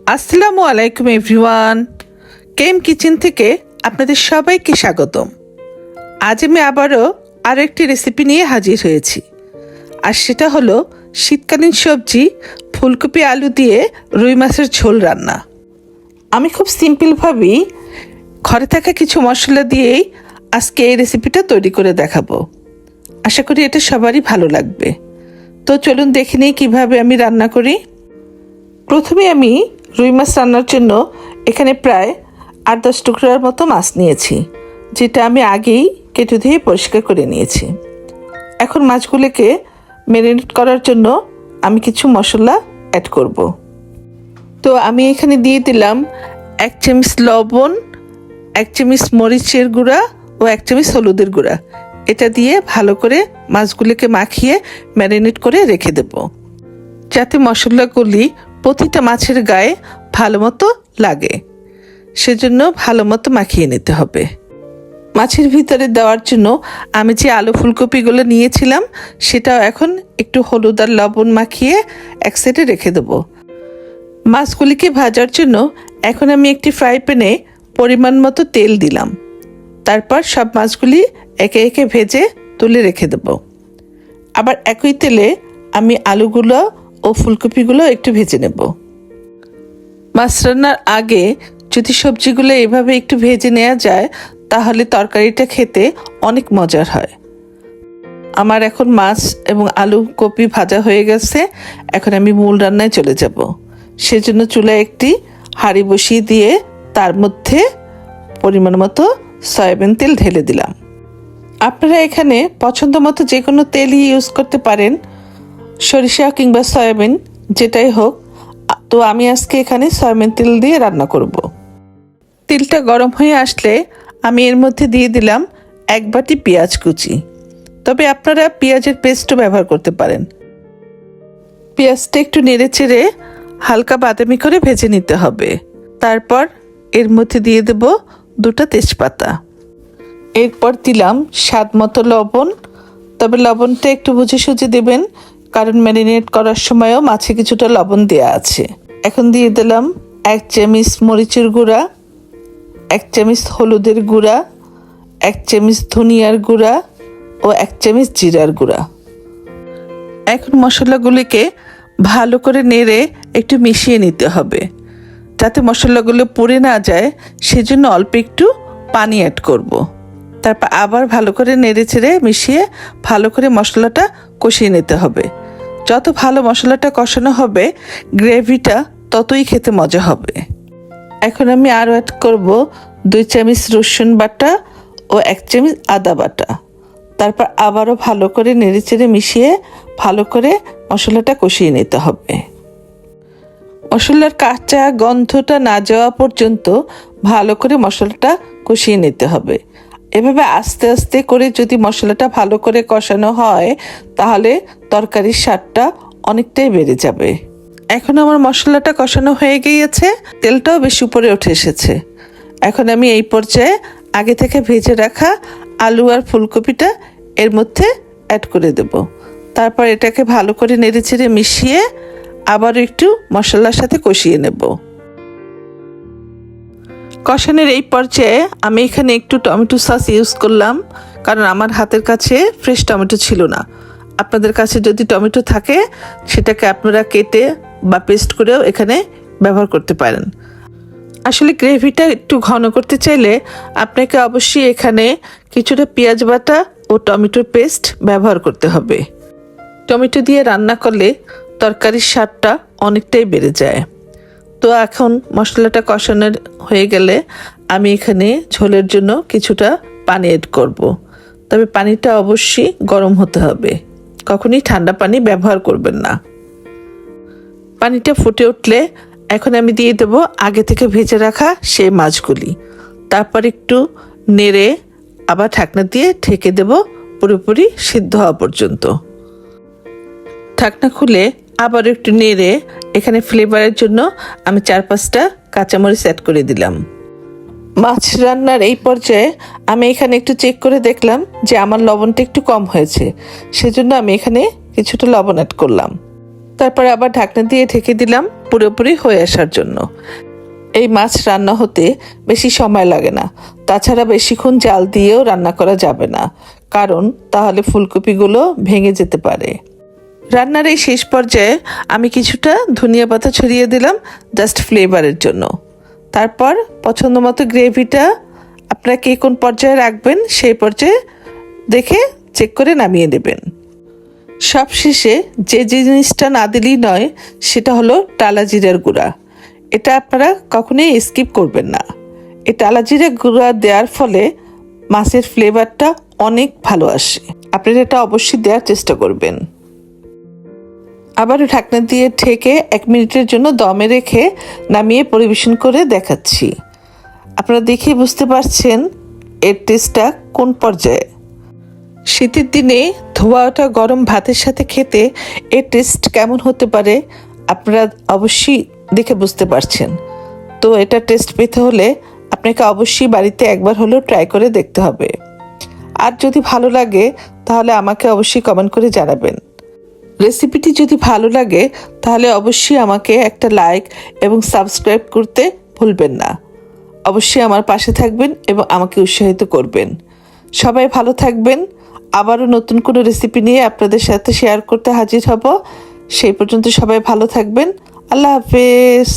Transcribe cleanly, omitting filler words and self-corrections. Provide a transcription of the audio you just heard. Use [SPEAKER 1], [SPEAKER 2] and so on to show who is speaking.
[SPEAKER 1] আসসালামু আলাইকুম everyone. K.M.Kitchen থেকে আপনাদের সবাইকে স্বাগতম। আজ আমি আবারও আরও একটি রেসিপি নিয়ে হাজির হয়েছি, আর সেটা হলো শীতকালীন সবজি ফুলকপি আলু দিয়ে রুই মাছের ঝোল রান্না। আমি খুব সিম্পলভাবেই ঘরে থাকা কিছু মশলা দিয়েই আজকে এই রেসিপিটা তৈরি করে দেখাবো। আশা করি এটা সবারই ভালো লাগবে। তো চলুন দেখে নিই কীভাবে আমি রান্না করি। প্রথমে আমি রুই মাছ রান্নার জন্য এখানে প্রায় 8-10 টুকরার মতো মাছ নিয়েছি, যেটা আমি আগেই কেটে ধুয়ে পরিষ্কার করে নিয়েছি। এখন মাছগুলোকে ম্যারিনেট করার জন্য আমি কিছু মশলা অ্যাড করব। তো আমি এখানে দিয়ে দিলাম 1 চামচ লবণ, 1 চামচ মরিচের গুঁড়া ও 1 চামচ হলুদের গুঁড়া। এটা দিয়ে ভালো করে মাছগুলোকে মাখিয়ে ম্যারিনেট করে রেখে দেব, যাতে মশলাগুলি প্রতিটা মাছের গায়ে ভালো মতো লাগে। সেজন্য ভালো মতো মাখিয়ে নিতে হবে। মাছের ভিতরে দেওয়ার জন্য আমি যে আলু ফুলকপিগুলো নিয়েছিলাম সেটাও এখন একটু হলুদ আর লবণ মাখিয়ে এক সাইডে রেখে দেবো। মাছগুলিকে ভাজার জন্য এখন আমি একটি ফ্রাই প্যানে পরিমাণ মতো তেল দিলাম। তারপর সব মাছগুলি একে একে ভেজে তুলে রেখে দেব। আবার একই তেলে আমি আলুগুলো ও ফুলকপিগুলো একটু ভেজে নেব। মাছ রান্নার আগে যদি সবজিগুলো এভাবে একটু ভেজে নেওয়া যায় তাহলে তরকারিটা খেতে অনেক মজার হয়। আমার এখন মাছ এবং আলু কপি ভাজা হয়ে গেছে। এখন আমি মূল রান্নায় চলে যাব। সেজন্য চুলায় একটি হাঁড়ি বসিয়ে দিয়ে তার মধ্যে পরিমাণ মতো সয়াবিন তেল ঢেলে দিলাম। আপনারা এখানে পছন্দ মতো যে কোনো তেলই ইউজ করতে পারেন, সরিষা কিংবা সয়াবিন যেটাই হোক। তো আমি আজকে এখানে সয়াবিন তেল দিয়ে রান্না করব। তেলটা গরম হয়ে আসলে আমি এর মধ্যে দিয়ে দিলাম 1 বাটি পেঁয়াজ কুচি। তবে আপনারা পেঁয়াজের পেস্টও ব্যবহার করতে পারেন। পেঁয়াজটা একটু নেড়ে চেড়ে হালকা বাদামি করে ভেজে নিতে হবে। তারপর এর মধ্যে দিয়ে দেব 2টা তেজপাতা। এরপর দিলাম স্বাদ মতো লবণ। তবে লবণটা একটু বুঝে সুঝে দেবেন, কারণ ম্যারিনেট করার সময়ও মাছে কিছুটা লবণ দেওয়া আছে। এখন দিয়ে দিলাম 1 চামচ মরিচের গুঁড়া, 1 চামচ হলুদের গুঁড়া, 1 চামচ ধনিয়ার গুঁড়া ও 1 চামচ জিরার গুঁড়া। এখন মশলাগুলিকে ভালো করে নেড়ে একটু মিশিয়ে নিতে হবে, যাতে মশলাগুলো পুড়ে না যায়। সেজন্য অল্প একটু পানি অ্যাড করব। তারপর আবার ভালো করে নেড়ে চেড়ে মিশিয়ে ভালো করে মশলাটা কষিয়ে নিতে হবে। যত ভালো মশলাটা কষানো হবে গ্রেভিটা ততই খেতে মজা হবে। এখন আমি আরও অ্যাড করব 2 চামচ রসুন বাটা ও 1 চামচ আদা বাটা। তারপর আবারও ভালো করে নেড়ে চেড়ে মিশিয়ে ভালো করে মশলাটা কষিয়ে নিতে হবে। মশলার কাঁচা গন্ধটা না যাওয়া পর্যন্ত ভালো করে মশলাটা কষিয়ে নিতে হবে। এভাবে আস্তে আস্তে করে যদি মশলাটা ভালো করে কষানো হয় তাহলে তরকারির স্বাদটা অনেকটাই বেড়ে যাবে। এখন আমার মশলাটা কষানো হয়ে গিয়েছে, তেলটাও বেশি উপরে উঠে এসেছে। এখন আমি এই পর্যায়ে আগে থেকে ভেজে রাখা আলু আর ফুলকপিটা এর মধ্যে অ্যাড করে দেব। তারপর এটাকে ভালো করে নেড়েচেড়ে মিশিয়ে আবার একটু মশলার সাথে কষিয়ে নেব। কষানোর এই পর্যায়ে আমি এখানে একটু টমেটো সস ইউজ করলাম, কারণ আমার হাতের কাছে ফ্রেশ টমেটো ছিল না। আপনাদের কাছে যদি টমেটো থাকে সেটাকে আপনারা কেটে বা পেস্ট করেও এখানে ব্যবহার করতে পারেন। আসলে গ্রেভিটা একটু ঘন করতে চাইলে আপনাকে অবশ্যই এখানে কিছুটা পেঁয়াজ বাটা ও টমেটোর পেস্ট ব্যবহার করতে হবে। টমেটো দিয়ে রান্না করলে তরকারির স্বাদটা অনেকটাই বেড়ে যায়। তো এখন মশলাটা কষানো হয়ে গেলে আমি এখানে ঝোলের জন্য কিছুটা পানি অ্যাড করব। তবে পানিটা অবশ্যই গরম হতে হবে, কখনই ঠান্ডা পানি ব্যবহার করবেন না। পানিটা ফুটে উঠলে এখন আমি দিয়ে দেব আগে থেকে ভেজে রাখা সেই মাছগুলি। তারপর একটু নেড়ে আবার ঢাকনা দিয়ে ঢেকে দেব পুরোপুরি সিদ্ধ হওয়া পর্যন্ত। ঢাকনা খুলে আবার একটু নেড়ে এখানে ফ্লেভারের জন্য আমি 4-5টা কাঁচামরিচ অ্যাড করে দিলাম। মাছ রান্নার এই পর্যায়ে আমি এখানে একটু চেক করে দেখলাম যে আমার লবণটা একটু কম হয়েছে, সেজন্য আমি এখানে কিছুটা লবণ অ্যাড করলাম। তারপরে আবার ঢাকনা দিয়ে ঢেকে দিলাম পুরোপুরি হয়ে আসার জন্য। এই মাছ রান্না হতে বেশি সময় লাগে না, তাছাড়া বেশিক্ষণ জাল দিয়েও রান্না করা যাবে না, কারণ তাহলে ফুলকপিগুলো ভেঙে যেতে পারে। রান্নার এই শেষ পর্যায়ে আমি কিছুটা ধনিয়া পাতা ছড়িয়ে দিলাম জাস্ট ফ্লেভারের জন্য। তারপর পছন্দ মতো গ্রেভিটা আপনারা কে কোন পর্যায়ে রাখবেন সেই পর্যায়ে দেখে চেক করে নামিয়ে দেবেন। সবশেষে যে জিনিসটা না দিলেই নয় সেটা হলো টালা জিরার গুঁড়া। এটা আপনারা কখনোই স্কিপ করবেন না। এই টালা জিরার গুঁড়া দেওয়ার ফলে মাছের ফ্লেভারটা অনেক ভালো আসে। আপনারা এটা অবশ্যই দেওয়ার চেষ্টা করবেন। আবার ঢাকনা দিয়ে ঢেকে 1 মিনিটের জন্য দমে রেখে নামিয়ে পরিবেশন করে দেখাচ্ছি। আপনারা দেখে বুঝতে পারছেন এর টেস্টটা কোন পর্যায়ে। শীতের দিনে ধোয়া ওঠা গরম ভাতের সাথে খেতে এর টেস্ট কেমন হতে পারে আপনারা অবশ্যই দেখে বুঝতে পারছেন। তো এটা টেস্ট পেতে হলে আপনাকে অবশ্যই বাড়িতে একবার হলেও ট্রাই করে দেখতে হবে। আর যদি ভালো লাগে তাহলে আমাকে অবশ্যই কমেন্ট করে জানাবেন। রেসিপিটি যদি ভালো লাগে তাহলে অবশ্যই আমাকে একটা লাইক এবং সাবস্ক্রাইব করতে ভুলবেন না। অবশ্যই আমার পাশে থাকবেন এবং আমাকে উৎসাহিত করবেন। সবাই ভালো থাকবেন। আবারও নতুন কোনো রেসিপি নিয়ে আপনাদের সাথে শেয়ার করতে হাজির হব। সেই পর্যন্ত সবাই ভালো থাকবেন। আল্লাহ হাফেজ।